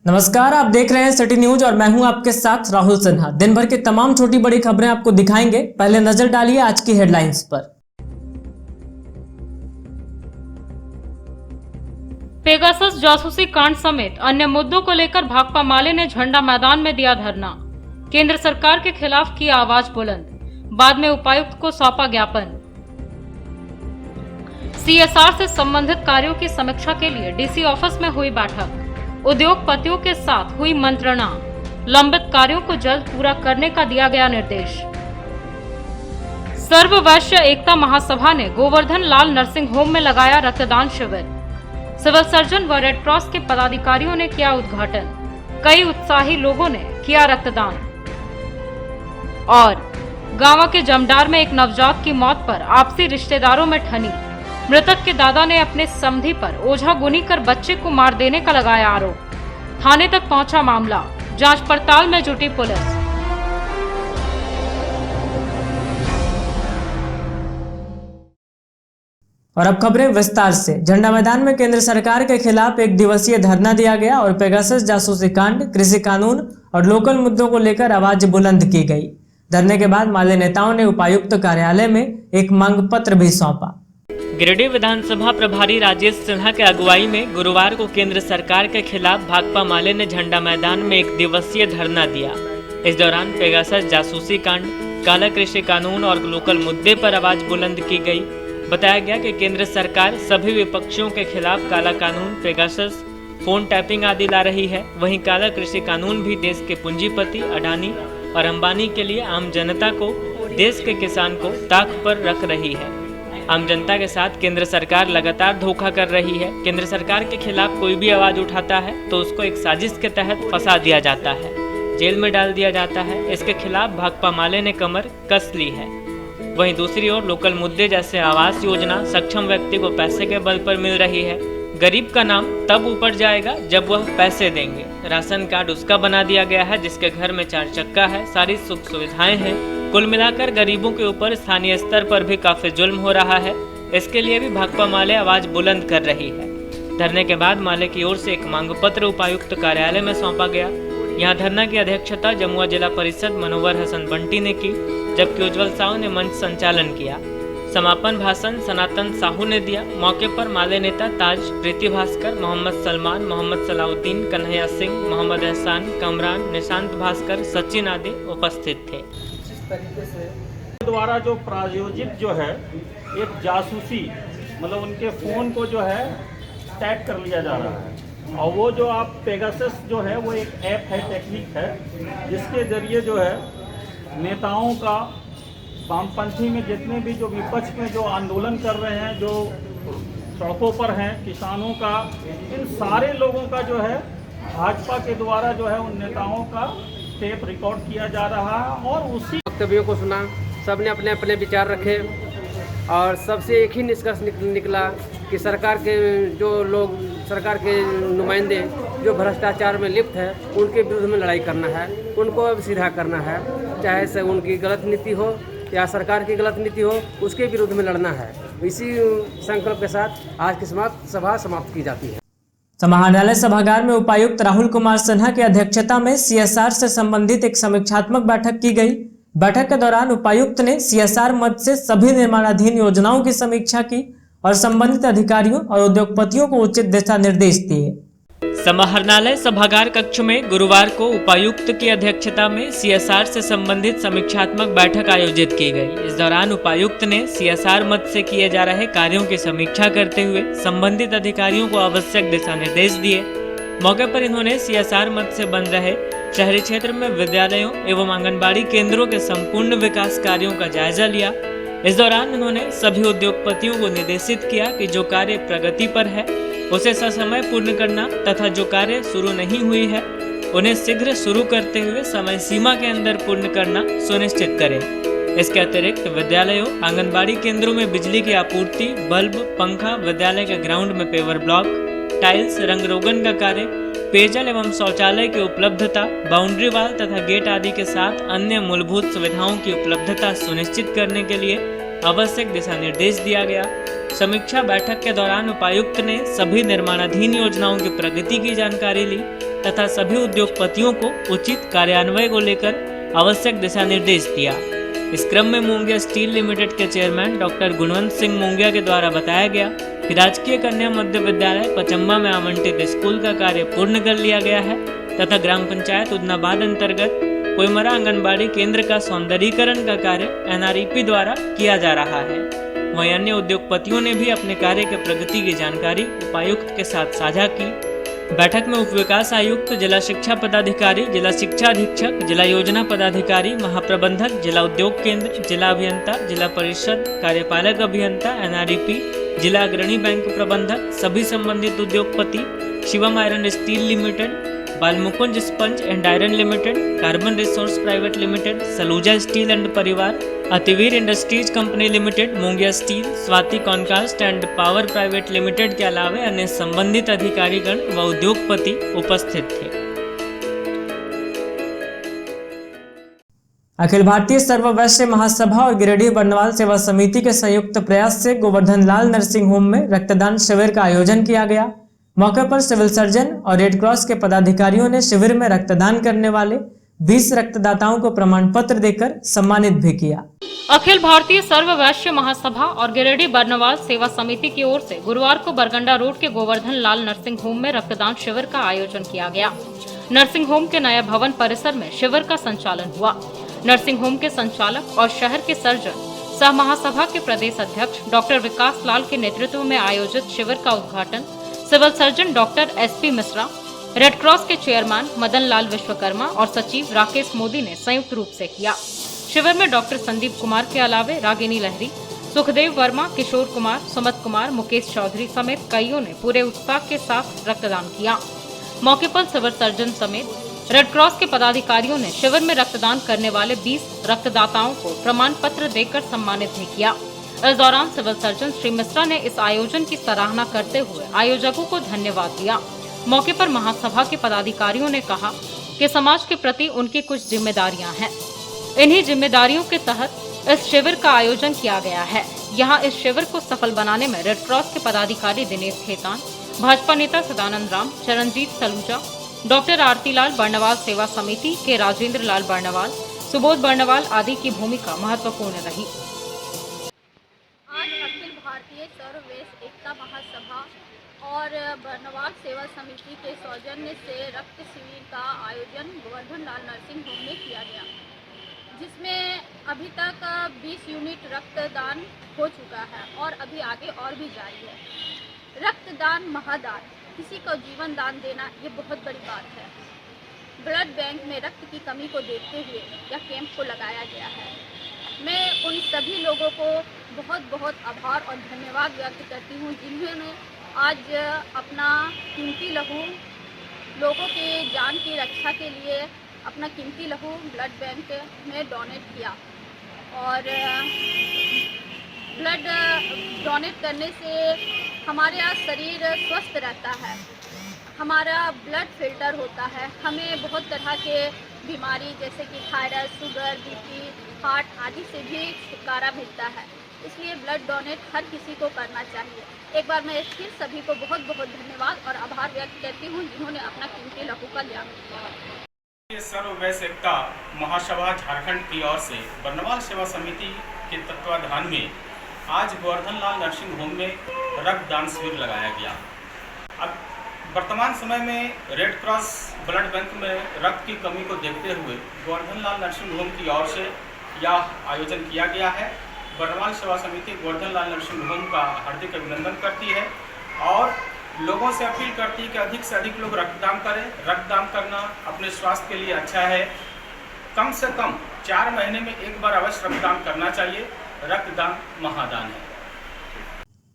नमस्कार, आप देख रहे हैं सिटी न्यूज और मैं हूं आपके साथ राहुल सिन्हा। दिन भर की तमाम छोटी बड़ी खबरें आपको दिखाएंगे। पहले नजर डालिए आज की हेडलाइंस पर। पेगासस जासूसी कांड समेत अन्य मुद्दों को लेकर भाकपा माले ने झंडा मैदान में दिया धरना। केंद्र सरकार के खिलाफ किया आवाज बुलंद। बाद में उपायुक्त को सौंपा ज्ञापन। सीएसआर से संबंधित कार्यों की समीक्षा के लिए डीसी ऑफिस में हुई बैठक। उद्योगपतियों के साथ हुई मंत्रणा। लंबित कार्यों को जल्द पूरा करने का दिया गया निर्देश। सर्व वैश्य एकता महासभा ने गोवर्धन लाल नर्सिंग होम में लगाया रक्तदान शिविर। सिविल सर्जन व रेड क्रॉस के पदाधिकारियों ने किया उद्घाटन। कई उत्साही लोगों ने किया रक्तदान। और गांव के जमडार में एक नवजात की मौत पर आपसी रिश्तेदारों में ठनी। मृतक के दादा ने अपने समधी पर ओझा गुनी कर बच्चे को मार देने का लगाया आरोप। थाने तक पहुंचा मामला। जांच पड़ताल में जुटी पुलिस। और अब खबरें विस्तार से। झंडा मैदान में केंद्र सरकार के खिलाफ एक दिवसीय धरना दिया गया और पेगासस जासूसी कांड, कृषि कानून और लोकल मुद्दों को लेकर आवाज बुलंद की गई। धरने के बाद माले नेताओं ने उपायुक्त कार्यालय में एक मांग पत्र भी सौंपा। गिरिडीह विधानसभा प्रभारी राजेश सिन्हा के अगुवाई में गुरुवार को केंद्र सरकार के खिलाफ भाकपा माले ने झंडा मैदान में एक दिवसीय धरना दिया। इस दौरान पेगासस जासूसी कांड, काला कृषि कानून और लोकल मुद्दे पर आवाज बुलंद की गई। बताया गया कि केंद्र सरकार सभी विपक्षियों के खिलाफ काला कानून, पेगासस, फोन टैपिंग आदि ला रही है। वहीं काला कृषि कानून भी देश के पूंजीपति अडानी और अंबानी के लिए आम जनता को, देश के किसान को ताक पर रख रही है। आम जनता के साथ केंद्र सरकार लगातार धोखा कर रही है। केंद्र सरकार के खिलाफ कोई भी आवाज उठाता है तो उसको एक साजिश के तहत फंसा दिया जाता है, जेल में डाल दिया जाता है। इसके खिलाफ भाकपा माले ने कमर कस ली है। वहीं दूसरी ओर लोकल मुद्दे जैसे आवास योजना सक्षम व्यक्ति को पैसे के बल पर मिल रही है। गरीब का नाम तब ऊपर जाएगा जब वह पैसे देंगे। राशन कार्ड उसका बना दिया गया है जिसके घर में 4 चक्का है, सारी सुख सुविधाएं हैं। कुल मिलाकर गरीबों के ऊपर स्थानीय स्तर पर भी काफी जुल्म हो रहा है। इसके लिए भी भाकपा माले आवाज बुलंद कर रही है। धरने के बाद माले की ओर से एक मांग पत्र उपायुक्त कार्यालय में सौंपा गया। यहाँ धरना की अध्यक्षता जमुआ जिला परिषद मनोवर हसन बंटी ने की, जबकि उज्जवल साहू ने मंच संचालन किया। समापन भाषण सनातन साहू ने दिया। मौके पर माले नेता ताज, प्रीति भास्कर, मोहम्मद सलमान, मोहम्मद सलाउद्दीन, कन्हैया सिंह, मोहम्मद एहसान, कमरान, निशांत भास्कर, सचिन आदि उपस्थित थे। तरीके से द्वारा जो प्रायोजित जो है एक जासूसी, मतलब उनके फ़ोन को जो है टैग कर लिया जा रहा है। और वो जो आप पेगासस जो है वो एक ऐप है, टेक्निक है, जिसके ज़रिए जो है नेताओं का, वामपंथी में जितने भी जो विपक्ष में जो आंदोलन कर रहे हैं, जो सड़कों पर हैं, किसानों का, इन सारे लोगों का जो है भाजपा के द्वारा जो है उन नेताओं का टेप रिकॉर्ड किया जा रहा है। और उसी वक्तव्यों को सुना, सबने अपने अपने विचार रखे और सबसे एक ही निष्कर्ष निकला कि सरकार के जो लोग, सरकार के नुमाइंदे जो भ्रष्टाचार में लिप्त है, उनके विरुद्ध में लड़ाई करना है, उनको अब सीधा करना है। चाहे से उनकी गलत नीति हो या सरकार की गलत नीति हो, उसके विरुद्ध में लड़ना है। इसी संकल्प के साथ आज की सभा समाप्त की जाती है। समाहरणालय सभागार में उपायुक्त राहुल कुमार सिन्हा की अध्यक्षता में सीएसआर से संबंधित एक समीक्षात्मक बैठक की गई। बैठक के दौरान उपायुक्त ने सीएसआर मद से सभी निर्माणाधीन योजनाओं की समीक्षा की और संबंधित अधिकारियों और उद्योगपतियों को उचित दिशा निर्देश दिए। समाहरणालय सभागार कक्ष में गुरुवार को उपायुक्त की अध्यक्षता में सीएसआर से संबंधित समीक्षात्मक बैठक आयोजित की गई। इस दौरान उपायुक्त ने सीएसआर मद से किए जा रहे कार्यों की समीक्षा करते हुए संबंधित अधिकारियों को आवश्यक दिशा निर्देश दिए। मौके पर इन्होंने सीएसआर मद से बन रहे शहरी क्षेत्र में विद्यालयों एवं आंगनबाड़ी केंद्रों के संपूर्ण विकास कार्यों का जायजा लिया। इस दौरान उन्होंने सभी उद्योगपतियों को निर्देशित किया कि जो कार्य प्रगति पर है उसे ससमय पूर्ण करना तथा जो कार्य शुरू नहीं हुई है उन्हें शीघ्र शुरू करते हुए समय सीमा के अंदर पूर्ण करना सुनिश्चित करें। इसके अतिरिक्त विद्यालयों, आंगनबाड़ी केंद्रों में बिजली की आपूर्ति, बल्ब, पंखा, विद्यालय के ग्राउंड में पेवर ब्लॉक, टाइल्स, रंग रोगन का कार्य, पेयजल एवं शौचालय की उपलब्धता, बाउंड्री वाल तथा गेट आदि के साथ अन्य मूलभूत सुविधाओं की उपलब्धता सुनिश्चित करने के लिए आवश्यक दिशा निर्देश दिया गया। समीक्षा बैठक के दौरान उपायुक्त ने सभी निर्माणाधीन योजनाओं की प्रगति की जानकारी ली तथा सभी उद्योगपतियों को उचित कार्यान्वयन को लेकर आवश्यक दिशा निर्देश दिया। इस क्रम में मुंगिया स्टील लिमिटेड के चेयरमैन डॉक्टर गुणवंत सिंह मुंगिया के द्वारा बताया गया कि राजकीय कन्या मध्य विद्यालय पचम्बा में आवंटित स्कूल का कार्य पूर्ण कर लिया गया है तथा ग्राम पंचायत उदनाबाद अंतर्गत कोयमरा आंगनबाड़ी केंद्र का सौंदर्यीकरण का कार्य NREP द्वारा किया जा रहा है। वहीं अन्य उद्योगपतियों ने भी अपने कार्य के प्रगति की जानकारी उपायुक्त के साथ साझा की। बैठक में उप विकास आयुक्त, जिला शिक्षा पदाधिकारी, जिला शिक्षा अधीक्षक, जिला योजना पदाधिकारी, महाप्रबंधक, जिला उद्योग केंद्र, जिला अभियंता, जिला परिषद, कार्यपालक अभियंता, NREP, जिला अग्रणी बैंक प्रबंधक, सभी संबंधित उद्योगपति, Shivam iron steel limited, Balmukunj sponge and iron limited, carbon resource private limited, Saluja steel and परिवार, Ativeer industries company limited, Mungiya steel, Swati concast and power private limited के अलावा अन्य संबंधित अधिकारीगण व उद्योगपति उपस्थित थे। अखिल भारतीय सर्व वैश्य महासभा और गिरिडीह बर्नवाल सेवा समिति के संयुक्त प्रयास से गोवर्धन लाल नर्सिंग होम में रक्तदान शिविर का आयोजन किया गया। मौके पर सिविल सर्जन और रेड क्रॉस के पदाधिकारियों ने शिविर में रक्तदान करने वाले 20 रक्तदाताओं को प्रमाण पत्र देकर सम्मानित भी किया। अखिल भारतीय सर्व वैश्य महासभा और गिरिडीह बर्नवाल सेवा समिति की ओर से गुरुवार को बरगंडा रोड के गोवर्धन लाल नर्सिंग होम में रक्तदान शिविर का आयोजन किया गया। नर्सिंग होम के नया भवन परिसर में शिविर का संचालन हुआ। नर्सिंग होम के संचालक और शहर के सर्जन सह महासभा के प्रदेश अध्यक्ष डॉक्टर विकास लाल के नेतृत्व में आयोजित शिविर का उद्घाटन civil surgeon doctor SP Mishra, red cross के चेयरमैन मदन लाल विश्वकर्मा और सचिव राकेश मोदी ने संयुक्त रूप से किया। शिविर में डॉक्टर संदीप कुमार के अलावे रागिनी लहरी, सुखदेव वर्मा, किशोर कुमार, सुमत कुमार, मुकेश चौधरी समेत कईयों ने पूरे उत्साह के साथ रक्तदान किया। मौके पर सिविल सर्जन समेत रेड क्रॉस के पदाधिकारियों ने शिविर में रक्तदान करने वाले 20 रक्तदाताओं को प्रमाण पत्र देकर सम्मानित भी किया। इस दौरान सिविल सर्जन श्री मिश्रा ने इस आयोजन की सराहना करते हुए आयोजकों को धन्यवाद दिया। मौके पर महासभा के पदाधिकारियों ने कहा कि समाज के प्रति उनकी कुछ जिम्मेदारियां हैं। इन्हीं जिम्मेदारियों के तहत इस शिविर का आयोजन किया गया है। यहाँ इस शिविर को सफल बनाने में रेड क्रॉस के पदाधिकारी दिनेश खेतान, भाजपा नेता सदानंद राम, चरणजीत सलूजा, डॉक्टर आरती लाल, बर्नवाल सेवा समिति के राजेंद्र लाल बर्नवाल, सुबोध बर्नवाल आदि की भूमिका महत्वपूर्ण रही। आज अखिल भारतीय सर्व वैश्य एकता महासभा और बर्नवाल सेवा समिति के सौजन्य से रक्त शिविर का आयोजन गोवर्धन लाल नर्सिंग होम में किया गया, जिसमें अभी तक 20 यूनिट रक्तदान हो चुका है और अभी आगे और भी जारी है। रक्तदान महादान, किसी को जीवन दान देना ये बहुत बड़ी बात है। ब्लड बैंक में रक्त की कमी को देखते हुए यह कैंप को लगाया गया है। मैं उन सभी लोगों को बहुत बहुत आभार और धन्यवाद व्यक्त करती हूँ जिन्होंने आज अपना कीमती लहू लोगों के जान की रक्षा के लिए अपना कीमती लहू ब्लड बैंक में डोनेट किया। और ब्लड डोनेट करने से हमारे यहाँ शरीर स्वस्थ रहता है, हमारा ब्लड फिल्टर होता है, हमें बहुत तरह के बीमारी जैसे कि थायराइड, शुगर, BP, हार्ट आदि से भी छुटकारा मिलता है। इसलिए ब्लड डोनेट हर किसी को करना चाहिए। एक बार मैं फिर सभी को बहुत बहुत धन्यवाद और आभार व्यक्त करती हूँ जिन्होंने अपना कीमती लहू का त्याग किया। सर्व वैश्य एकता महासभा झारखंड की ओर से बर्नवाल सेवा समिति के तत्वाधान में आज गोवर्धन लाल नर्सिंग होम में रक्तदान शिविर लगाया गया। अब वर्तमान समय में रेड क्रॉस ब्लड बैंक में रक्त की कमी को देखते हुए गोवर्धन लाल नर्सिंग होम की ओर से यह आयोजन किया गया है। बर्नवाल सेवा समिति गोवर्धन लाल नर्सिंग होम का हार्दिक अभिनंदन करती है और लोगों से अपील करती है कि अधिक से अधिक लोग रक्तदान करें। रक्तदान करना अपने स्वास्थ्य के लिए अच्छा है। कम से कम 4 महीने में एक बार अवश्य रक्तदान करना चाहिए। रक्तदान महादान है।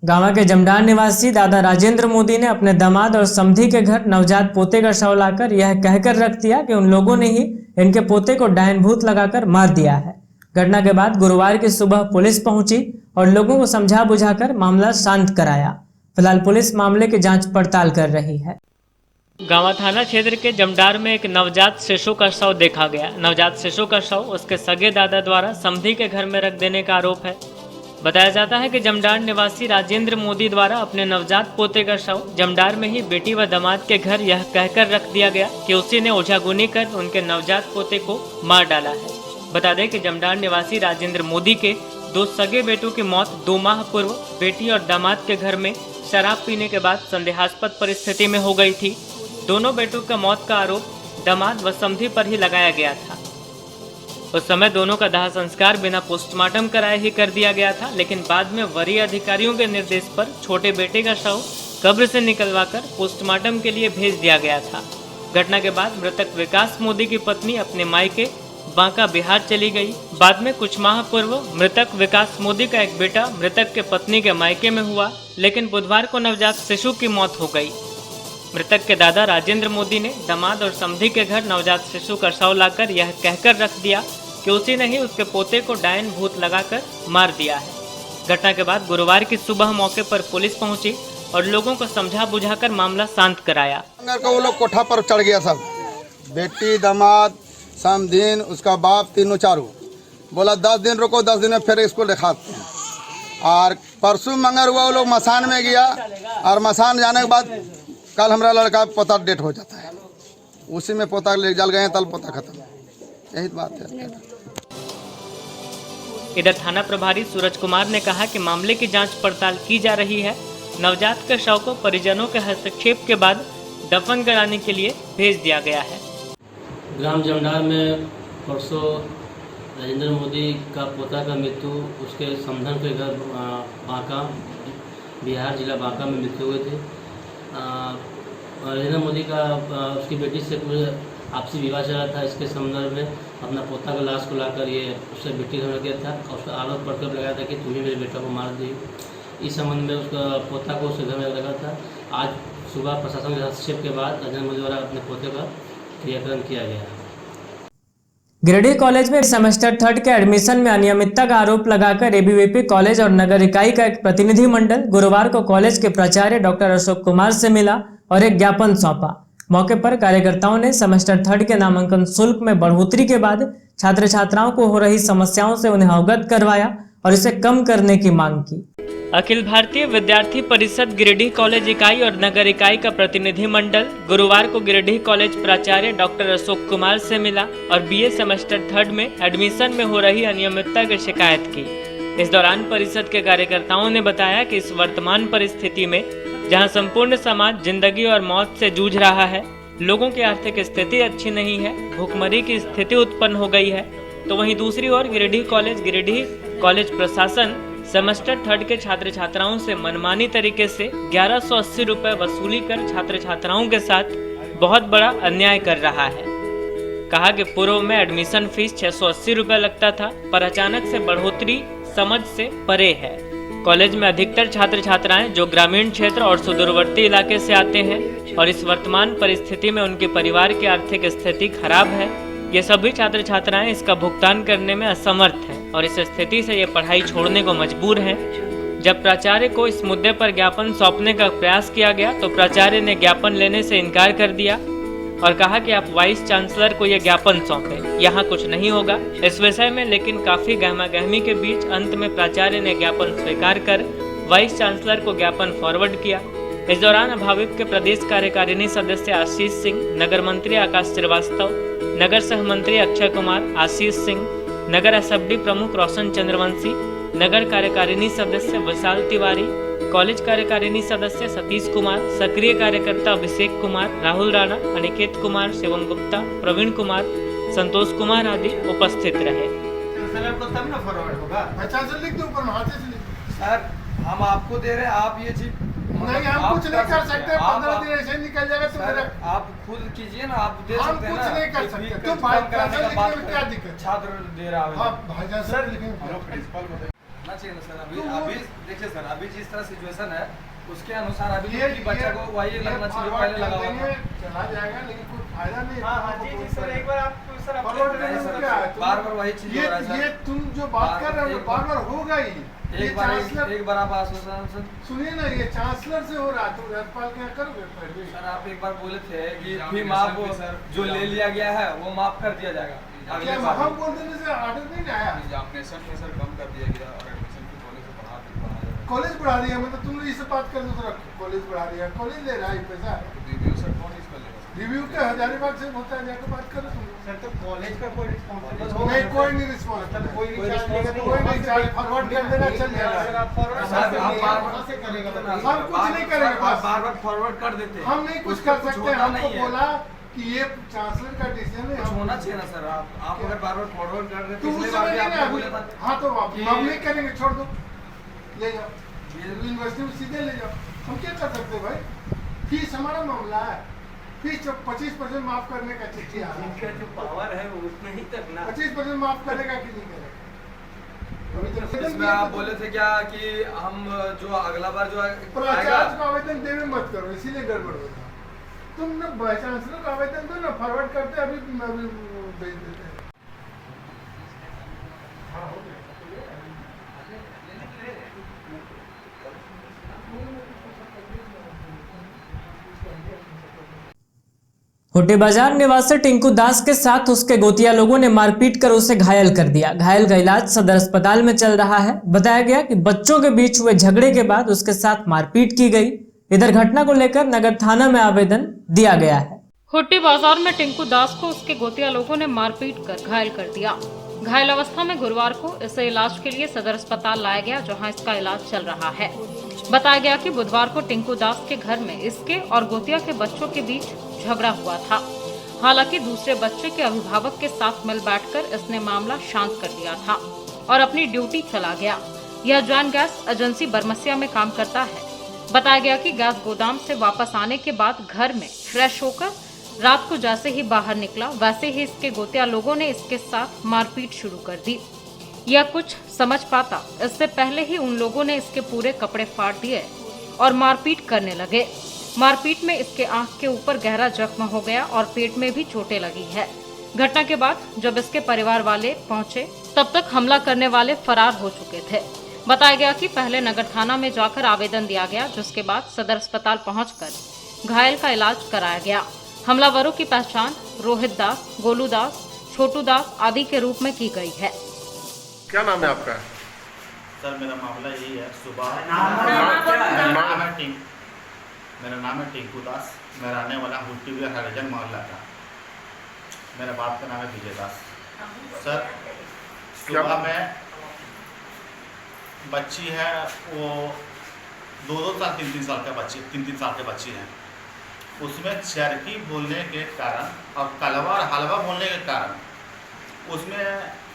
गांवा के जमडार निवासी दादा राजेंद्र मोदी ने अपने दामाद और समधी के घर नवजात पोते का शव लाकर यह कहकर रख दिया कि उन लोगों ने ही इनके पोते को डायन भूत लगाकर मार दिया है। घटना के बाद गुरुवार की सुबह पुलिस पहुंची और लोगों को समझा बुझाकर मामला शांत कराया। फिलहाल पुलिस मामले की जांच पड़ताल कर रही है। गांवा थाना क्षेत्र के जमडार में एक नवजात शिशु का शव देखा गया। नवजात शिशु का शव उसके सगे दादा द्वारा समधी के घर में रख देने का आरोप है। बताया जाता है कि जमडार निवासी राजेंद्र मोदी द्वारा अपने नवजात पोते का शव जमडार में ही बेटी व दामाद के घर यह कहकर रख दिया गया कि उसी ने ओझागुनी कर उनके नवजात पोते को मार डाला है। बता दें कि जमडार निवासी राजेंद्र मोदी के 2 सगे बेटों की मौत 2 माह पूर्व बेटी और दामाद के घर में शराब पीने के बाद संदेहास्पद परिस्थिति में हो गई थी। दोनों बेटों का मौत का आरोप दामाद व समधी पर ही लगाया गया था। उस समय दोनों का दाह संस्कार बिना पोस्टमार्टम कराए ही कर दिया गया था, लेकिन बाद में वरीय अधिकारियों के निर्देश पर छोटे बेटे का शव कब्र से निकलवाकर पोस्टमार्टम के लिए भेज दिया गया था। घटना के बाद मृतक विकास मोदी की पत्नी अपने मायके बांका बिहार चली गई। बाद में कुछ माह पूर्व मृतक विकास मोदी का एक बेटा मृतक के पत्नी के मायके में हुआ, लेकिन बुधवार को नवजात शिशु की मौत हो गई। मृतक के दादा राजेंद्र मोदी ने दामाद और समधी के घर नवजात शिशु का शव लाकर यह कहकर रख दिया कि उसी ने ही उसके पोते को डायन भूत लगाकर मार दिया है। घटना के बाद गुरुवार की सुबह मौके पर पुलिस पहुंची और लोगों को समझा बुझाकर मामला शांत कराया। वो लोग कोठा पर चढ़ गया, सब बेटी दामाद समधीन उसका बाप तीनों चारों बोला 10 दिन रुको, 10 दिन में फिर स्कूल दिखाते हैं। और परसों मंगर हुआ, वो लोग मसान में गया और मसान जाने के बाद कल हमारा लड़का पोता डेट हो जाता है, उसी में पोता ले जल गए, तल पोता खत्म। यही बात है। इधर थाना प्रभारी सूरज कुमार ने कहा कि मामले की जांच पड़ताल की जा रही है। नवजात के शव को परिजनों के हस्तक्षेप के बाद दफन कराने के लिए भेज दिया गया है। ग्राम जमडार में परसों राजेंद्र मोदी का पोता का मृत्यु उसके समधन के घर बांका बिहार जिला बांका में मृत्यु हुए थे। राजेंद्र मोदी का उसकी बेटी से आपसी विवाह चला था। इसके संदर्भ में अपना पोता का लाश को लाकर ये उससे बेटी होने गया था और उसका आरोप प्रत्यारोप लगाया था कि तुम्हें मेरे बेटा को मार दी। इस संबंध में उसका पोता को उसके घर में लगा था। आज सुबह प्रशासन के हस्तक्षेप के बाद राजेंद्र मोदी द्वारा अपने पोते का क्रियाक्रम किया गया। गिरिडीह कॉलेज में सेमेस्टर 3 के एडमिशन में अनियमितता का आरोप लगाकर एबीवीपी कॉलेज और नगर इकाई का एक प्रतिनिधि मंडल गुरुवार को कॉलेज के प्राचार्य डॉक्टर अशोक कुमार से मिला और एक ज्ञापन सौंपा। मौके पर कार्यकर्ताओं ने सेमेस्टर 3 के नामांकन शुल्क में बढ़ोतरी के बाद छात्र छात्राओं को हो रही समस्याओं से उन्हें अवगत करवाया और इसे कम करने की मांग की। अखिल भारतीय विद्यार्थी परिषद गिरिडीह कॉलेज इकाई और नगर इकाई का प्रतिनिधि मंडल गुरुवार को गिरिडीह कॉलेज प्राचार्य डॉक्टर अशोक कुमार से मिला और बीए सेमेस्टर 3 में एडमिशन में हो रही अनियमितता की शिकायत की। इस दौरान परिषद के कार्यकर्ताओं ने बताया कि इस वर्तमान परिस्थिति में जहां संपूर्ण समाज जिंदगी और मौत से जूझ रहा है, लोगों की आर्थिक स्थिति अच्छी नहीं है, भूखमरी की स्थिति उत्पन्न हो गई है, तो वहीं दूसरी ओर गिरिडीह कॉलेज प्रशासन सेमेस्टर 3 के छात्र छात्राओं से मनमानी तरीके से 1180 रुपए वसूली कर छात्र छात्राओं के साथ बहुत बड़ा अन्याय कर रहा है। कहा कि पूर्व में एडमिशन फीस 680 रुपए लगता था, पर अचानक से बढ़ोतरी समझ से परे है। कॉलेज में अधिकतर छात्र छात्राएं जो ग्रामीण क्षेत्र और सुदूरवर्ती इलाके से आते हैं और इस वर्तमान परिस्थिति में उनके परिवार की आर्थिक स्थिति खराब है। ये सभी छात्र छात्राएं इसका भुगतान करने में असमर्थ हैं और इस स्थिति से ये पढ़ाई छोड़ने को मजबूर हैं। जब प्राचार्य को इस मुद्दे पर ज्ञापन सौंपने का प्रयास किया गया तो प्राचार्य ने ज्ञापन लेने से इनकार कर दिया और कहा कि आप वाइस चांसलर को यह ज्ञापन सौंपें, यहाँ कुछ नहीं होगा इस विषय में। लेकिन काफी गहमागहमी के बीच अंत में प्राचार्य ने ज्ञापन स्वीकार कर वाइस चांसलर को ज्ञापन फॉरवर्ड किया। इस दौरान अभाविप के प्रदेश कार्यकारिणी सदस्य आशीष सिंह, नगर मंत्री आकाश श्रीवास्तव, नगर सह मंत्री अक्षय कुमार, आशीष सिंह, नगर एसएफडी प्रमुख रोशन चंद्रवंशी, नगर कार्यकारिणी सदस्य विशाल तिवारी, कॉलेज कार्यकारिणी सदस्य सतीश कुमार, सक्रिय कार्यकर्ता अभिषेक कुमार, राहुल राणा, अनिकेत कुमार, शिवम गुप्ता, प्रवीण कुमार, संतोष कुमार आदि उपस्थित रहे। सर हम आपको दे रहे हैं, आप ये चीज नहीं, हम कुछ नहीं कर सकते। 15 दिन ऐसे निकल जाएगा तो आप खुद कीजिए ना, आप दे सकते हैं ना। कुछ नहीं कर सकते। तो भाई क्या दिक्कत? छात्र दे रहा है। हाँ भाई सर, लेकिन प्रिंसिपल ना चाहिए ना सर। अभी देखिए सर, अभी जिस तरह सिचुएशन है उसके अनुसार अभी ये बच्चा को वही लगना चाहिए, पहले लगा हुआ था। चला जाएगा लेकिन कोई फायदा नहीं। हाँ जी सर, एक बार आप बार वही चीज हो रहा है सर। ये तुम जो बात कर रहे हो बार बार होगा ही। एक बार आप आश्वासन सुनिए ना, ये चांसलर से हो रहा है तो राज्यपाल क्या करोगे? पहले सर आप एक बार बोले थे कि भी माफ जो ले लिया गया है वो माफ कर दिया जाएगा। हम बोलते हैं ऑर्डर नहीं आया, एग्जामिनेशन में सर कम कर दिया गया और एडमिशन की कॉलेज बढ़ा दिया, मतलब तुम लोग इससे बात कर दो, कॉलेज बढ़ा दिया, कॉलेज ले रहा है पैसा। रिव्यू सर कौन इसका लेगा? रिव्यू क्या हजारीबाग से होता है, जाकर बात करो तुम। सर तो कॉलेज का कोई रिस्पॉन्सिबल नहीं, कोई नहीं रिस्पॉन्सिबल, कोई नहीं चार्ज फॉरवर्ड कर देना, चल जाएगा। आप बार-बार से करेगा, हम कुछ नहीं करेंगे, बस बार-बार फॉरवर्ड कर देते हैं। हम नहीं कुछ कर सकते, हमको बोला कि ये चांसलर का डिसीजन है, कुछ होना चाहिए ना सर। आप अगर बार-बार फॉरवर्ड कर रहे हैं, तो पिछले बार भी आपने बोला था। हाँ तो हम नहीं करेंगे, छोड़ दो, ले जाओ यूनिवर्सिटी में सीधे ले जाओ। हम क्या कर सकते हैं भाई, फीस हमारा मामला है, फीस 25% माफ करने का चिट्ठी आ रहा है, जो पावर है वो उसमें ही तक ना 25% माफ करेगा कि नहीं करेगा। इसमें आप बोले थे क्या कि हम जो अगला बार जो प्राचार्य को आवेदन देवे मत करो, इसीलिए गड़बड़ होता। तुम ना वाइस चांसलर को आवेदन दो ना, फॉरवर्ड करते अभी भेज देते हैं। हुट्टी बाजार निवासी टिंकू दास के साथ उसके गोतिया लोगों ने मारपीट कर उसे घायल कर दिया। घायल का इलाज सदर अस्पताल में चल रहा है। बताया गया कि बच्चों के बीच हुए झगड़े के बाद उसके साथ मारपीट की गई। इधर घटना को लेकर नगर थाना में आवेदन दिया गया है। हुट्टी बाजार में टिंकू दास को उसके गोतिया लोगों ने मारपीट कर घायल कर दिया। घायल अवस्था में गुरुवार को इसे इलाज के लिए सदर अस्पताल लाया गया, जहां इसका इलाज चल रहा है। बताया गया कि बुधवार को टिंकू दास के घर में इसके और गोतिया के बच्चों के बीच झगड़ा हुआ था। हालांकि दूसरे बच्चे के अभिभावक के साथ मिल बैठकर इसने मामला शांत कर दिया था और अपनी ड्यूटी चला गया। यह जॉन गैस एजेंसी बरमसिया में काम करता है। बताया गया कि गैस गोदाम से वापस आने के बाद घर में फ्रेश होकर रात को जैसे ही बाहर निकला, वैसे ही इसके गोतिया लोगों ने इसके साथ मारपीट शुरू कर दी। यह कुछ समझ पाता इससे पहले ही उन लोगों ने इसके पूरे कपड़े फाड़ दिए और मारपीट करने लगे। मारपीट में इसके आंख के ऊपर गहरा जख्म हो गया और पेट में भी चोटें लगी है। घटना के बाद जब इसके परिवार वाले पहुंचे, तब तक हमला करने वाले फरार हो चुके थे। बताया गया कि पहले नगर थाना में जाकर आवेदन दिया गया, जिसके बाद सदर अस्पताल पहुंचकर घायल का इलाज कराया गया। हमलावरों की पहचान रोहित दास, गोलू दास, छोटू दास आदि के रूप में की गई है। क्या नाम है आपका? सर मेरा मामला यही है। सुबह मेरा नाम है टिंकू दास। मैं रहने वाला हुट्टी बिहार हरिजन मोहल्ला का। मेरे बाप का नाम है विजय दास। सर सुबह में बच्ची है, वो 2-2 साल 3-3 साल का बच्ची 3-3 साल के बच्ची है। उसमें चरखी बोलने के कारण और कलवा और हलवा बोलने के कारण उसमें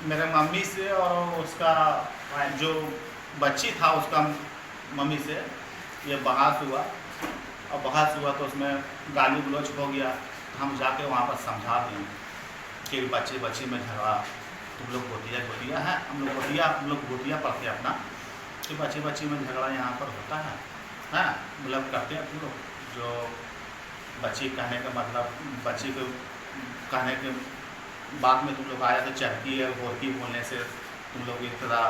मेरे मम्मी से और उसका जो बच्ची था उसका मम्मी से ये बहस हुआ और बहस हुआ तो उसमें गाली गलौज हो गया। हम जाके वहाँ पर समझा दिए कि बच्ची में झगड़ा, तुम लोग गोतिया है, हम लोग गोतिया पढ़ते अपना, कि बच्ची में झगड़ा यहाँ पर होता है, हाँ मतलब करते हैं तुम लोग। जो बच्ची कहने का मतलब, बच्ची को कहने के बाद में तुम लोग आया तो चरखी है गोरकी बोलने से तुम लोग एक तरह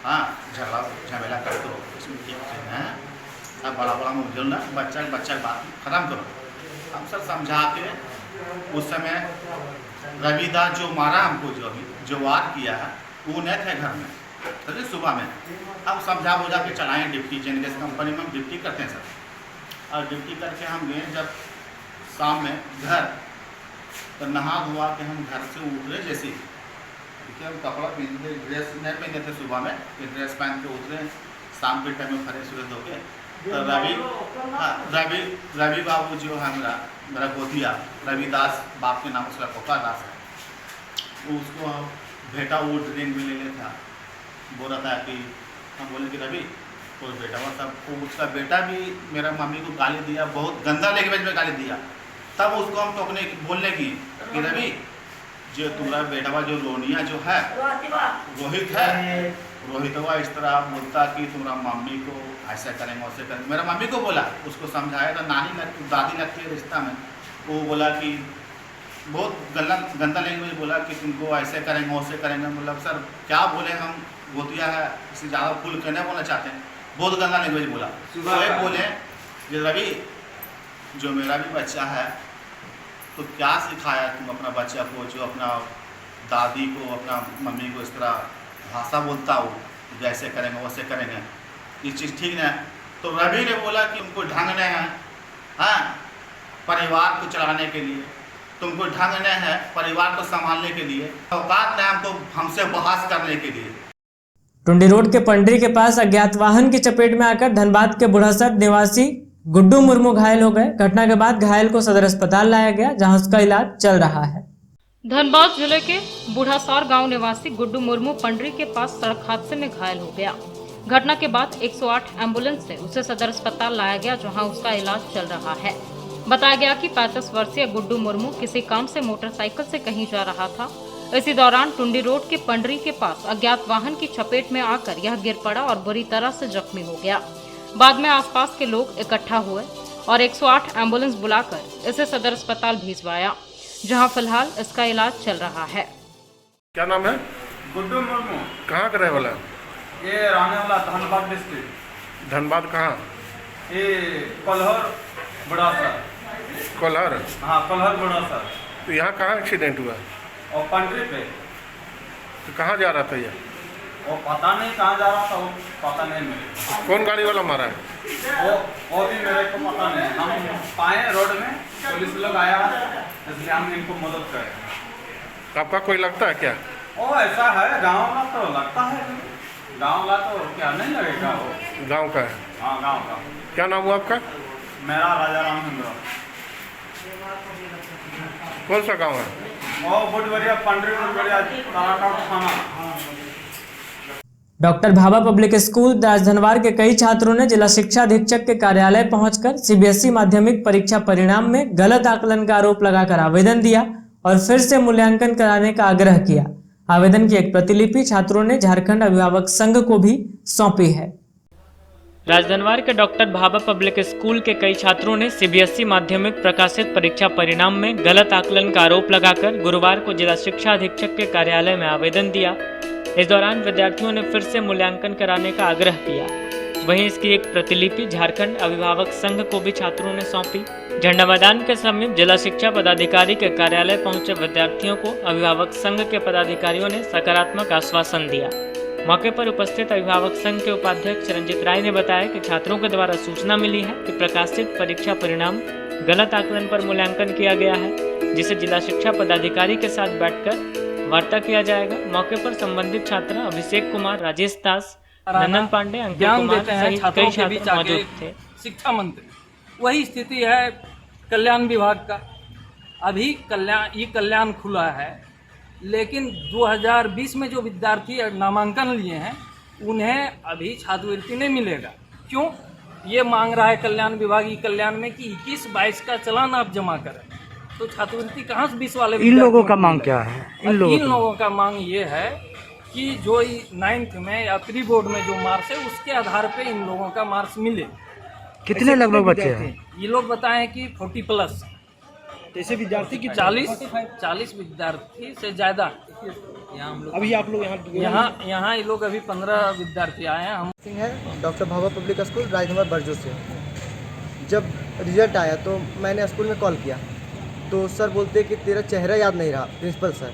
हाँ झमेला करते हो, इसमें क्या है? अब बड़ा मुझे ना बच्चा बात खत्म करो। हम सर समझा के उस समय रविदास जो मारा हमको, जो वार किया है वो नहीं थे घर में, समझे सुबह में। अब समझा बुझा के चलाएँ ड्यूटी, जेनगेस कंपनी में हम ड्यूटी करते हैं सर। और ड्यूटी करके हम गए जब शाम में घर, तो नहा धोआ के हम घर से उतरे जैसे, ठीक है, हम कपड़ा पहनते, ड्रेस नहीं पहनते थे सुबह में, ड्रेस पहन के उतरे। शाम के टाइम में फ्रेश व्रेश होके तो रवि बाबू जो है मेरा गोतिया, रविदास बाप के नाम उसका पोका दास है, उसको बेटा वो ड्रिंक में ले लेता, बोल रहा था कि हम बोले कि रवि तो बेटा वो सब, उसका बेटा भी मेरा मम्मी को गाली दिया, बहुत गंदा लैंग्वेज में गाली दिया। तब उसको हम टोकने बोलने की कि रवि जो तुम्हारा बेटा जो लोनिया जो है रोहित है, रोहितवा इस तरह बोलता कि तुम्हारा मम्मी को ऐसा करेंगे वैसे करेंगे। मेरा मम्मी को बोला, उसको समझाया तो नानी लगती दादी लगती है रिश्ता में, वो बोला कि बहुत गंदा लैंग्वेज बोला कि तुमको ऐसे करेंगे वैसे करेंगे। मतलब सर क्या बोले, हम गोतिया है इससे ज़्यादा खुल के नहीं बोलना चाहते हैं, बहुत गंदा लैंग्वेज बोला। तो बोले कि रवि जो मेरा भी बच्चा है तो क्या सिखाया तुम अपना बच्चा को, जो अपना दादी को अपना मम्मी को इस तरह भाषा बोलता हो, जैसे करेंगे वैसे करेंगे। ये चीज़ ठीक नहीं है। तो रवि ने बोला कि तुमको ढंग नहीं है, हाँ, परिवार को चलाने के लिए, तुमको ढंग नहीं है परिवार को संभालने के लिए, औकात नहीं हमको हमसे बहस करने के लिए। टुंडी रोड के पंडरी के पास अज्ञात वाहन की चपेट में आकर धनबाद के बुढ़ासर निवासी गुड्डू मुर्मू घायल हो गए। घटना के बाद घायल को सदर अस्पताल लाया गया, जहां उसका इलाज चल रहा है। धनबाद जिले के बूढ़ासार गांव निवासी गुड्डू मुर्मू पंडरी के पास सड़क हादसे में घायल हो गया। घटना के बाद 108 एम्बुलेंस से उसे सदर अस्पताल लाया गया, जहां उसका इलाज चल रहा है। बताया गया कि 35 वर्षीय गुड्डू मुर्मू किसी काम से मोटरसाइकिल से कहीं जा रहा था। इसी दौरान टुंडी रोड के पंडरी के पास अज्ञात वाहन की चपेट में आकर यह गिर पड़ा और बुरी तरह से जख्मी हो गया। बाद में आसपास के लोग इकट्ठा हुए और 108 एम्बुलेंस बुलाकर इसे सदर अस्पताल भिजवाया, जहां फिलहाल इसका इलाज चल रहा है। क्या नाम है? गुड्डू मुर्मू। कहाँ का रहने वाला? ये रहने वाला धनबाद डिस्ट्रिक्ट। धनबाद कहाँ? ये कोल्हर बुढ़ासर। कोल्हर? हाँ, कोल्हर बुढ़ासर। तो यहाँ कहाँ एक्सीडेंट हुआ? और पंडरी पे। तो कहाँ जा रहा था ये? वो पता नहीं कहाँ जा रहा था, वो पता नहीं मेरे। कौन गाड़ी वाला मारा है? वो भी मेरे को पता नहीं। हम पाए रोड में, पुलिस लोग आया इसलिए हम इनको मदद करें। आपका कोई लगता है क्या? ओ ऐसा है, गाँव का तो लगता है, गाँव का तो क्या नहीं लगेगा वो। गांव का है? हाँ, गाँव का। क्या नाम हुआ आपका? मेरा राजा राम हिंद्रा। कौन सा गांव है? वो बुढ़वरिया पंडरी बुढ़वरिया थाना। Doctor Bhabha public school Rajdhanwar के कई छात्रों ने जिला शिक्षा अधीक्षक के कार्यालय पहुंचकर सीबीएसई माध्यमिक परीक्षा परिणाम में गलत आकलन का आरोप लगाकर आवेदन दिया और फिर से मूल्यांकन कराने का आग्रह किया। आवेदन की एक प्रतिलिपि छात्रों ने झारखंड अभिभावक संघ को भी सौंपी है। राजधनवार के डॉक्टर भाभा पब्लिक स्कूल के कई छात्रों ने सीबीएसई माध्यमिक प्रकाशित परीक्षा परिणाम में गलत आकलन का आरोप लगाकर गुरुवार को जिला शिक्षा अधीक्षक के कार्यालय में आवेदन दिया। इस दौरान विद्यार्थियों ने फिर से मूल्यांकन कराने का आग्रह किया। वहीं इसकी एक प्रतिलिपि झारखंड अभिभावक संघ को भी छात्रों ने सौंपी। झंडा मैदान के समीप जिला शिक्षा पदाधिकारी के कार्यालय पहुंचे विद्यार्थियों को अभिभावक संघ के पदाधिकारियों ने सकारात्मक आश्वासन दिया। मौके पर उपस्थित अभिभावक संघ के उपाध्यक्ष रंजित राय ने बताया कि छात्रों के द्वारा सूचना मिली है कि प्रकाशित परीक्षा परिणाम गलत आकलन पर मूल्यांकन किया गया है, जिसे जिला शिक्षा पदाधिकारी के साथ बैठकर वार्ता किया जाएगा। मौके पर संबंधित छात्र अभिषेक कुमार, राजेश दास, नंदन पांडे, अंकित कुमार सहित कई छात्र मौजूद थे। शिक्षा मंत्री, वही स्थिति है कल्याण विभाग का। अभी कल्याण खुला है, लेकिन 2020 में जो विद्यार्थी नामांकन लिए हैं उन्हें अभी छात्रवृत्ति नहीं मिलेगा। क्यों? ये मांग रहा है कल्याण विभाग ई कल्याण में कि 21-22 का चालान आप जमा करें, तो छात्रवृत्ति कहाँ से 20 वाले? इन लोगों का मांग क्या है? इन लोगों का मांग ये है कि जो 9th में या प्री बोर्ड में जो मार्क्स है उसके आधार पे इन लोगों का मार्क्स मिले। कितने लगभग बच्चे हैं? ये लोग बताएं कि 40+। ऐसे विद्यार्थी की 40 विद्यार्थी से ज़्यादा। अभी आप लोग यहाँ ये लोग अभी 15 विद्यार्थी आए हैं। हम है doctor Bhabha public school Rajdhanwar Barjo से। जब रिजल्ट आया तो मैंने स्कूल में कॉल किया तो सर बोलते कि तेरा चेहरा याद नहीं रहा, प्रिंसिपल सर।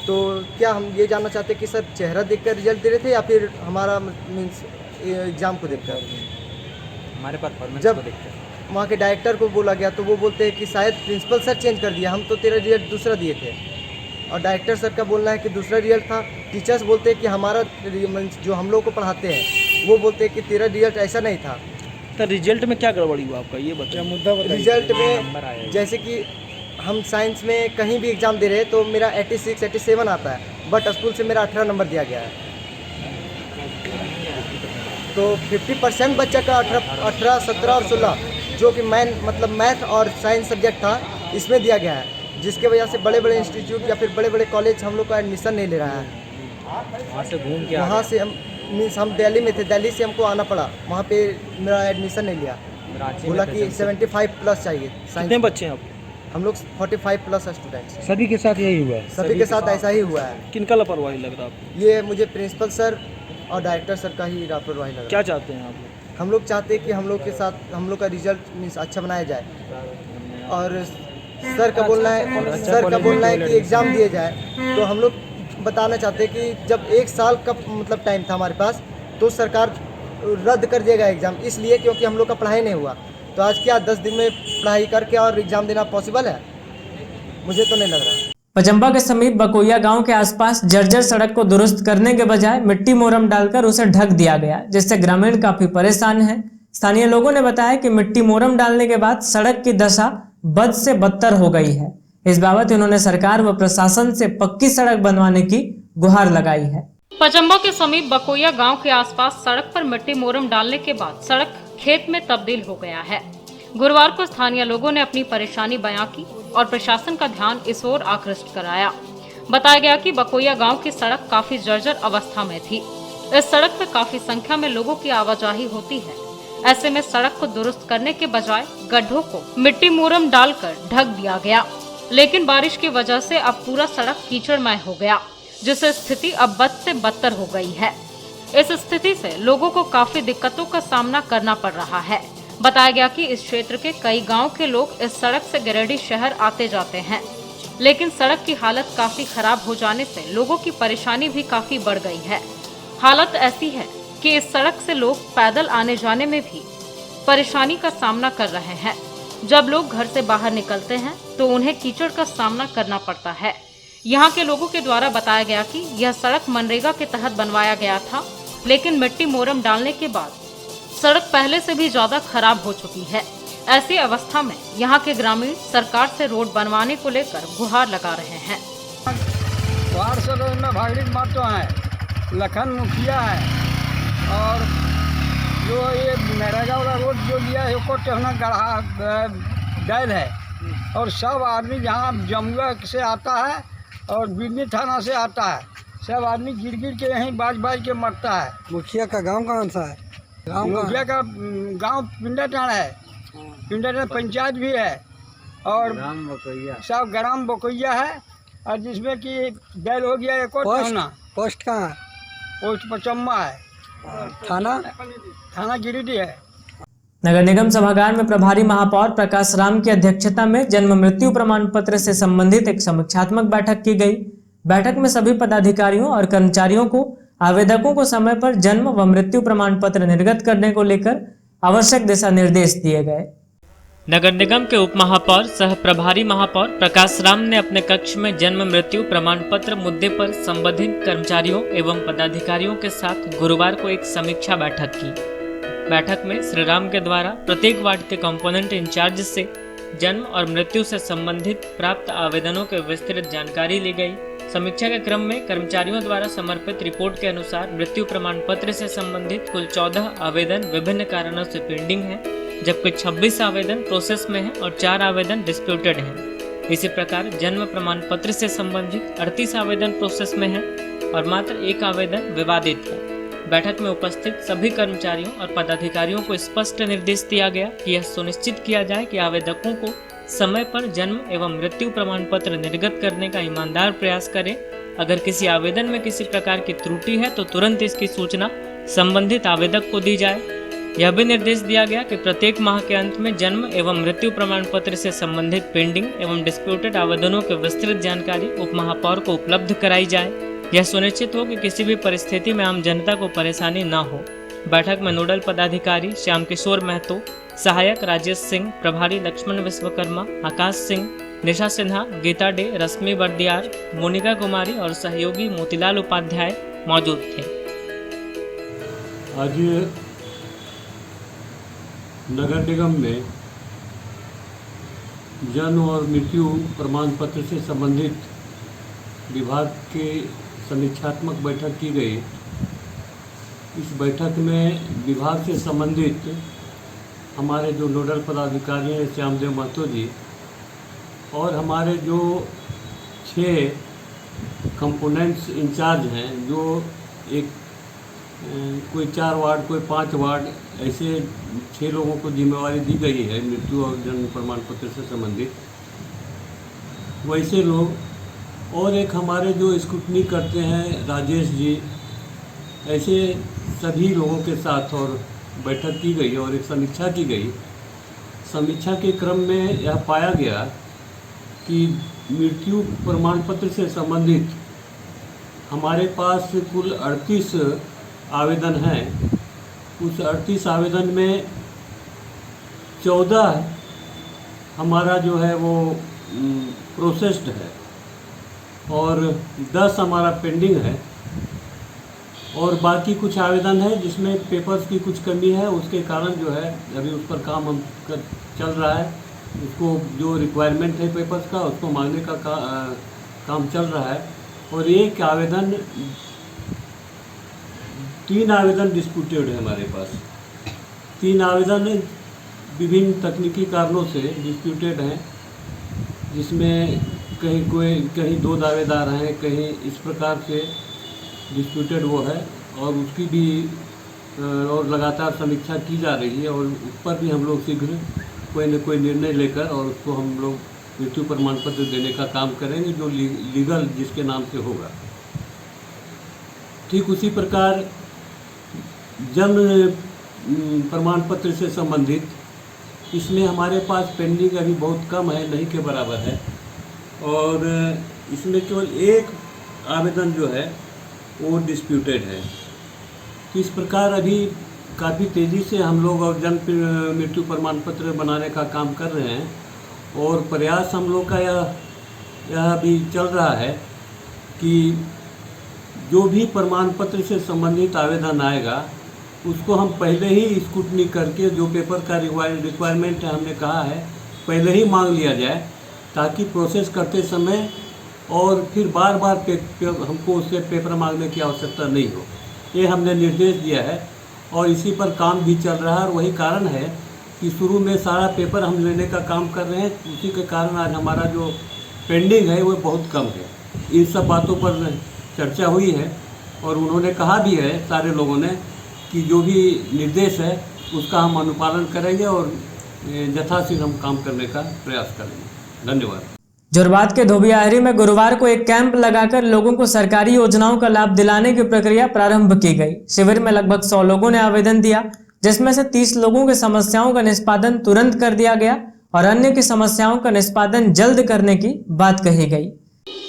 तो क्या हम ये जानना चाहते कि सर चेहरा देखकर रिजल्ट दे रहे थे या फिर हमारा मीन्स एग्ज़ाम को देखकर, हमारे परफॉर्मेंस जब वहाँ के डायरेक्टर को बोला गया तो वो बोलते हैं कि शायद प्रिंसिपल सर चेंज कर दिया, हम तो तेरा रिजल्ट दूसरा दिए थे। और डायरेक्टर सर का बोलना है कि दूसरा रिजल्ट था। टीचर्स बोलते हैं कि हमारा जो हम लोग को पढ़ाते हैं वो बोलते हैं कि तेरा रिजल्ट ऐसा नहीं था। तो रिजल्ट में क्या गड़बड़ी हुआ आपका, ये बताइए। मुद्दा बताइए। रिजल्ट में जैसे कि हम साइंस में कहीं भी एग्ज़ाम दे रहे हैं तो मेरा 86, 87 आता है, बट स्कूल से मेरा 18 नंबर दिया गया है। तो 50% बच्चा का 18, 17 और 16 जो कि मैथ और साइंस सब्जेक्ट था इसमें दिया गया है, जिसके वजह से बड़े बड़े इंस्टीट्यूट या फिर बड़े बड़े कॉलेज हम लोग का एडमिशन नहीं ले रहा है। वहाँ से घूम के वहाँ से हम दिल्ली में थे, दिल्ली से हमको आना पड़ा, वहाँ पे मेरा एडमिशन नहीं लिया। बोला कि 75+ चाहिए। कितने बच्चे हैं आप? हम लोग 45+ स्टूडेंट्स। सभी के साथ यही हुआ है? सभी के साथ ऐसा ही हुआ है। किनका लापरवाही लग रहा है आपको? ये मुझे प्रिंसिपल सर और डायरेक्टर सर का ही लापरवाही लग रहा है। क्या चाहते हैं आप लोग? हम लोग चाहते हैं कि हम लोग के साथ हम लोग का रिजल्ट मीन्स अच्छा बनाया जाए, और सर का बोलना है कि एग्ज़ाम दिए जाए। तो हम लोग बताना चाहते हैं कि जब 1 साल का टाइम था हमारे पास, तो सरकार रद्द कर दिया गया एग्ज़ाम, इसलिए क्योंकि हम लोग का पढ़ाई नहीं हुआ। तो आज क्या 10 दिन में पढ़ाई करके और एग्ज़ाम देना पॉसिबल है? मुझे तो नहीं लग रहा। पचम्बा के समीप बकोइया गांव के आसपास जर्जर सड़क को दुरुस्त करने के बजाय मिट्टी मोरम डालकर उसे ढक दिया गया, जिससे ग्रामीण काफी परेशान हैं। स्थानीय लोगों ने बताया कि मिट्टी मोरम डालने के बाद सड़क की दशा बद से बदतर हो गई है। इस बाबत उन्होंने सरकार व प्रशासन से पक्की सड़क बनवाने की गुहार लगाई है। पचम्बा के समीप बकोइया गांव के आसपास सड़क पर मिट्टी मोरम डालने के बाद सड़क खेत में तब्दील हो गया है। गुरुवार को स्थानीय लोगों ने अपनी परेशानी बयां की और प्रशासन का ध्यान इस ओर आकृष्ट कराया। बताया गया कि बकोइया गांव की सड़क काफी जर्जर अवस्था में थी। इस सड़क पर काफी संख्या में लोगों की आवाजाही होती है। ऐसे में सड़क को दुरुस्त करने के बजाय गड्ढों को मिट्टी मोरम डालकर ढक दिया गया, लेकिन बारिश की वजह से अब पूरा सड़क कीचड़मय हो गया, जिससे स्थिति अब बद से बदतर हो गई है। इस स्थिति से लोगों को काफी दिक्कतों का सामना करना पड़ रहा है। बताया गया कि इस क्षेत्र के कई गांव के लोग इस सड़क से गिरिडीह शहर आते जाते हैं, लेकिन सड़क की हालत काफी खराब हो जाने से लोगों की परेशानी भी काफी बढ़ गई है। हालत ऐसी है कि इस सड़क से लोग पैदल आने जाने में भी परेशानी का सामना कर रहे हैं। जब लोग घर से बाहर निकलते हैं तो उन्हें कीचड़ का सामना करना पड़ता है। यहाँ के लोगों के द्वारा बताया गया कि यह सड़क मनरेगा के तहत बनवाया गया था, लेकिन मिट्टी मोरम डालने के बाद सड़क पहले से भी ज्यादा खराब हो चुकी है। ऐसी अवस्था में यहाँ के ग्रामीण सरकार से रोड बनवाने को लेकर गुहार लगा रहे हैं। में भागरिक मातो है, लखन मुखिया है, और जो ये नरेगा वाला रोड जो लिया है उसको टहना गढ़ा डैल है, और सब आदमी यहाँ जमुआ से आता है और बिजनी थाना से आता है, सब आदमी गिर गिर के यहीं बाज के मरता है। मुखिया का गांव कौन सा है? मुखिया का गांव पिंडाटाण है, पिंडाटाण पंचायत भी है, और सब ग्राम बकोइया है, और जिसमें कि बैल हो गया एक और थाना। पोस्ट कहाँ? पोस्ट पचम्बा है, थाना गिरिडीह है। नगर निगम सभागार में प्रभारी महापौर प्रकाश राम की अध्यक्षता में जन्म मृत्यु प्रमाण पत्र से संबंधित एक समीक्षात्मक बैठक की गई। बैठक में सभी पदाधिकारियों और कर्मचारियों को आवेदकों को समय पर जन्म व मृत्यु प्रमाण पत्र निर्गत करने को लेकर आवश्यक दिशा निर्देश दिए गए। नगर निगम के उप महापौर सह प्रभारी महापौर प्रकाश राम ने अपने कक्ष में जन्म मृत्यु प्रमाण पत्र मुद्दे पर संबंधित कर्मचारियों एवं पदाधिकारियों के साथ गुरुवार को एक समीक्षा बैठक की। बैठक में श्री राम के द्वारा प्रत्येक वार्ड के कंपोनेंट इंचार्ज से जन्म और मृत्यु से संबंधित प्राप्त आवेदनों की विस्तृत जानकारी ली गई। समीक्षा के क्रम में कर्मचारियों द्वारा समर्पित रिपोर्ट के अनुसार मृत्यु प्रमाण पत्र से संबंधित कुल 14 आवेदन विभिन्न कारणों से पेंडिंग हैं, जबकि 26 आवेदन प्रोसेस में हैं और 4 आवेदन डिस्प्यूटेड हैं। इसी प्रकार जन्म प्रमाण पत्र से संबंधित 38 आवेदन प्रोसेस में हैं और मात्र 1 आवेदन विवादित है। बैठक में उपस्थित सभी कर्मचारियों और पदाधिकारियों को स्पष्ट निर्देश दिया गया कि यह सुनिश्चित किया जाए कि आवेदकों को समय पर जन्म एवं मृत्यु प्रमाण पत्र निर्गत करने का ईमानदार प्रयास करें। अगर किसी आवेदन में किसी प्रकार की त्रुटि है तो तुरंत इसकी सूचना संबंधित आवेदक को दी जाए। यह भी निर्देश दिया गया कि प्रत्येक माह के अंत में जन्म एवं मृत्यु प्रमाण पत्र से संबंधित पेंडिंग एवं डिस्प्यूटेड आवेदनों की विस्तृत जानकारी उप महापौर को उपलब्ध कराई जाए। यह सुनिश्चित हो कि किसी भी परिस्थिति में आम जनता को परेशानी न हो। बैठक में नोडल पदाधिकारी श्याम किशोर महतो, सहायक राजेश सिंह, प्रभारी लक्ष्मण विश्वकर्मा, आकाश सिंह, निशा सिन्हा, गीता डे, रश्मि बर्दियार, मोनिका कुमारी और सहयोगी मोतीलाल उपाध्याय मौजूद थे। आज नगर निगम में जन्म और मृत्यु प्रमाण पत्र से संबंधित विभाग के समीक्षात्मक बैठक की गई। इस बैठक में विभाग से संबंधित हमारे जो नोडल पदाधिकारी हैं श्यामदेव महतो जी और हमारे जो 6 कंपोनेंट्स इंचार्ज हैं, जो एक कोई 4 वार्ड कोई 5 वार्ड ऐसे 6 लोगों को जिम्मेवारी दी गई है मृत्यु और जन्म प्रमाण पत्र से संबंधित, वैसे लोग और एक हमारे जो स्क्रूटनी करते हैं राजेश जी, ऐसे सभी लोगों के साथ और बैठक की गई और एक समीक्षा की गई। समीक्षा के क्रम में यह पाया गया कि मृत्यु प्रमाण पत्र से संबंधित हमारे पास कुल 38 आवेदन हैं उस 38 आवेदन में 14 हमारा जो है वो प्रोसेस्ड है और 10 हमारा पेंडिंग है और बाकी कुछ आवेदन है जिसमें पेपर्स की कुछ कमी है, उसके कारण जो है अभी उस पर काम हम चल रहा है। उसको जो रिक्वायरमेंट है पेपर्स का उसको मांगने का काम चल रहा है। और एक आवेदन 3 आवेदन डिस्प्यूटेड है हमारे पास। 3 आवेदन विभिन्न तकनीकी कारणों से डिस्प्यूटेड हैं, जिसमें कहीं 2 दावेदार हैं, कहीं इस प्रकार से डिस्प्यूटेड वो है और उसकी भी और लगातार समीक्षा की जा रही है और उस पर भी हम लोग शीघ्र कोई न कोई निर्णय लेकर और उसको हम लोग मृत्यु प्रमाण पत्र देने का काम करेंगे जो लीगल जिसके नाम से होगा। ठीक उसी प्रकार जन्म प्रमाण पत्र से संबंधित इसमें हमारे पास पेंडिंग अभी बहुत कम है, नहीं के बराबर है और इसमें केवल एक आवेदन जो है वो डिस्प्यूटेड है। तो इस प्रकार अभी काफ़ी तेज़ी से हम लोग और जन्म मृत्यु प्रमाण पत्र बनाने का काम कर रहे हैं और प्रयास हम लोग का यह भी चल रहा है कि जो भी प्रमाण पत्र से संबंधित आवेदन आएगा उसको हम पहले ही स्क्रूटनी करके जो पेपर का रिक्वायरमेंट है हमने कहा है पहले ही मांग लिया जाए, ताकि प्रोसेस करते समय और फिर बार बार हमको उससे पेपर मांगने की आवश्यकता नहीं हो। ये हमने निर्देश दिया है और इसी पर काम भी चल रहा है और वही कारण है कि शुरू में सारा पेपर हम लेने का काम कर रहे हैं, उसी के कारण आज हमारा जो पेंडिंग है वो बहुत कम है। इन सब बातों पर चर्चा हुई है और उन्होंने कहा भी है सारे लोगों ने कि जो भी निर्देश है उसका हम अनुपालन करेंगे और यथाशीघ्र हम काम करने का प्रयास करेंगे। धन्यवाद। जोरबाद के धोबियाहरी में गुरुवार को एक कैंप लगाकर लोगों को सरकारी योजनाओं का लाभ दिलाने की प्रक्रिया प्रारंभ की गई। शिविर में लगभग 100 लोगों ने आवेदन दिया, जिसमें से 30 लोगों की समस्याओं का निष्पादन तुरंत कर दिया गया और अन्य की समस्याओं का निष्पादन जल्द करने की बात कही गई।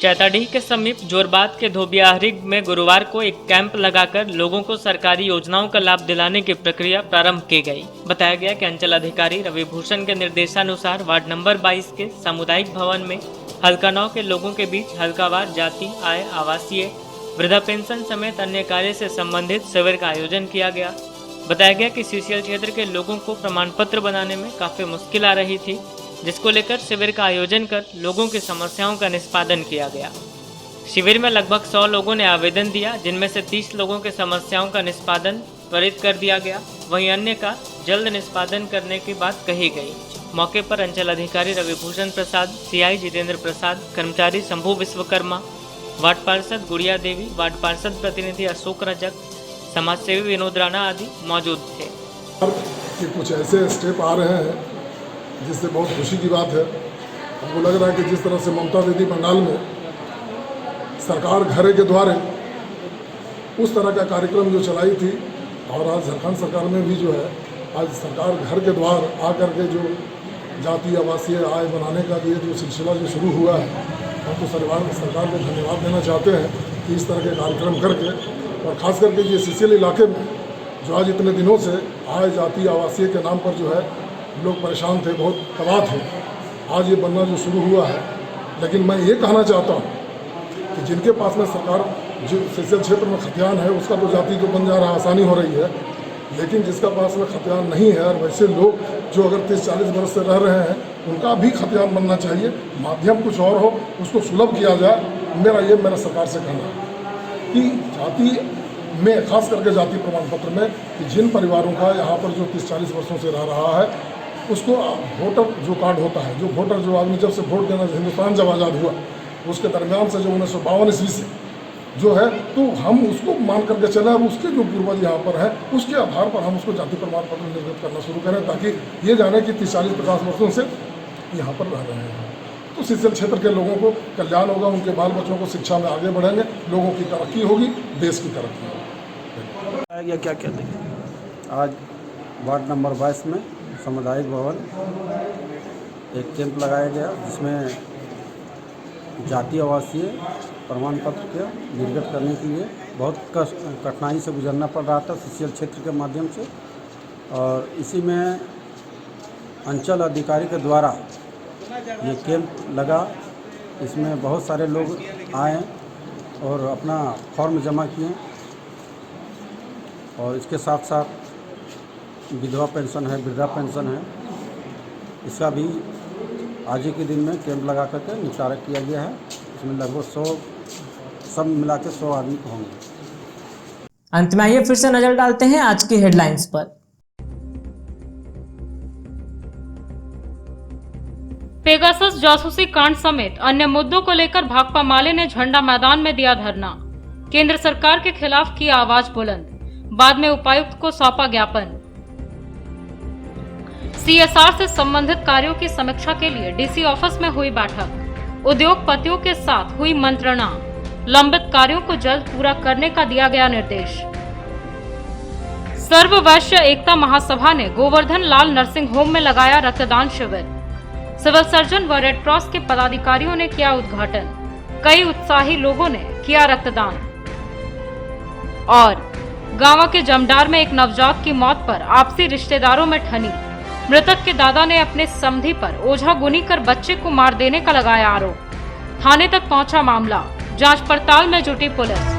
चैताडीह के समीप जोरबाद के धोबियाहरी में गुरुवार को एक कैंप लगाकर लोगों को सरकारी योजनाओं का लाभ दिलाने की प्रक्रिया प्रारंभ की गई। बताया गया कि अंचल अधिकारी रवि भूषण के निर्देशानुसार वार्ड नंबर 22 के सामुदायिक भवन में हल्का 9 के लोगों के बीच हल्कावार जाति, आय, आवासीय, वृद्धा पेंशन समेत अन्य कार्य से संबंधित शिविर का आयोजन किया गया। बताया गया कि सीसीएल क्षेत्र के लोगों को प्रमाण पत्र बनाने में काफी मुश्किल आ रही थी, जिसको लेकर शिविर का आयोजन कर लोगों की समस्याओं का निष्पादन किया गया। शिविर में लगभग 100 लोगों ने आवेदन दिया, जिनमें से 30 लोगों के समस्याओं का निष्पादन त्वरित कर दिया गया, वहीं अन्य का जल्द निष्पादन करने की बात कही गई। मौके पर अंचल अधिकारी रवि भूषण प्रसाद, सीआई जितेंद्र प्रसाद, कर्मचारी शंभू विश्वकर्मा, वार्ड पार्षद गुड़िया देवी, वार्ड पार्षद प्रतिनिधि अशोक रजक, समाजसेवी विनोद राणा आदि मौजूद थे। कि कुछ ऐसे स्टेप आ रहे हैं जिससे बहुत खुशी की बात है। हमको लग रहा है कि जिस तरह से ममता दीदी बंगाल में सरकार घरे के द्वारे उस तरह का कार्यक्रम जो चलाई थी और आज झारखंड सरकार में भी जो है आज सरकार घर के द्वार आकर के जो जाति आवासीय आय बनाने का ये जो सिलसिला जो शुरू हुआ है, हम तो सरकार को धन्यवाद देना चाहते हैं कि इस तरह के कार्यक्रम करके और ख़ास करके ये सीसीएल इलाके में जो आज इतने दिनों से आय जाति आवासीय के नाम पर जो है लोग परेशान थे, बहुत तबाह थे, आज ये बनना जो शुरू हुआ है। लेकिन मैं ये कहना चाहता हूँ कि जिनके पास में सरकार जो सीसीएल क्षेत्र में खतियान है उसका तो जाति तो बन जा रहा है, आसानी हो रही है, लेकिन जिसका पास में खतियान नहीं है और वैसे लोग जो अगर 30-40 वर्ष से रह रहे हैं उनका भी खतियान बनना चाहिए। माध्यम कुछ और हो, उसको सुलभ किया जाए। मेरा सरकार से कहना है कि जाति में खास करके जाति प्रमाण पत्र में कि जिन परिवारों का यहाँ पर जो 30-40 वर्षों से रह रहा है उसको वोटर जो कार्ड होता है, जो वोटर जो आदमी जब से वोट देना हिंदुस्तान जब आज़ाद हुआ उसके दरमियान से जो 1952 ईस्वी से जो है तो हम उसको मान करके चले। अब उसके जो पूर्वज यहाँ पर हैं उसके आधार पर हम उसको जाति प्रमाण पत्र निर्गत करना शुरू करें, ताकि ये जाने कि 30-40-50 वर्षों से यहाँ पर रह रहे हैं तो सीसीएल क्षेत्र के लोगों को कल्याण होगा, उनके बाल बच्चों को शिक्षा में आगे बढ़ेंगे, लोगों की तरक्की होगी, देश की तरक्की होगी। या क्या क्या देखें? आज वार्ड नंबर 22 में सामुदायिक भवन एक कैंप लगाया गया जिसमें जाति आवासीय प्रमाण पत्र के निर्गत करने के लिए बहुत कठिनाई से गुजरना पड़ रहा था सीसीएल क्षेत्र के माध्यम से, और इसी में अंचल अधिकारी के द्वारा ये कैंप लगा। इसमें बहुत सारे लोग आए और अपना फॉर्म जमा किए, और इसके साथ साथ विधवा पेंशन है, वृद्धा पेंशन है, इसका भी आज ही के दिन में कैंप लगा करके निपटारा किया गया है। इसमें लगभग 100 सब मिला के 100 आदमी होंगे। अंत में आइए फिर से नजर डालते हैं आज की हेडलाइंस पर। पेगासस जासूसी कांड समेत अन्य मुद्दों को लेकर भाकपा माले ने झंडा मैदान में दिया धरना। केंद्र सरकार के खिलाफ किया आवाज बुलंद। बाद में उपायुक्त को सौंपा ज्ञापन। सीएसआर से संबंधित कार्यों की समीक्षा के लिए डीसी ऑफिस में हुई बैठक। उद्योगपतियों के साथ हुई मंत्रणा। लंबित कार्यों को जल्द पूरा करने का दिया गया निर्देश। सर्व वैश्य एकता महासभा ने गोवर्धन लाल नर्सिंग होम में लगाया रक्तदान शिविर। सिविल सर्जन व रेड क्रॉस के पदाधिकारियों ने किया उद्घाटन। कई उत्साही लोगों ने किया रक्तदान। और गांव के जमडार में एक नवजात की मौत पर आपसी रिश्तेदारों में ठनी। मृतक के दादा ने अपने समधी पर ओझा गुनी कर बच्चे को मार देने का लगाया आरोप। थाने तक पहुंचा मामला। जांच पड़ताल में जुटी पुलिस।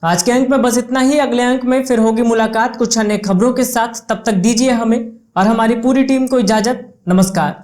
आज के अंक में बस इतना ही। अगले अंक में फिर होगी मुलाकात कुछ अन्य खबरों के साथ। तब तक दीजिए हमें और हमारी पूरी टीम को इजाजत। नमस्कार।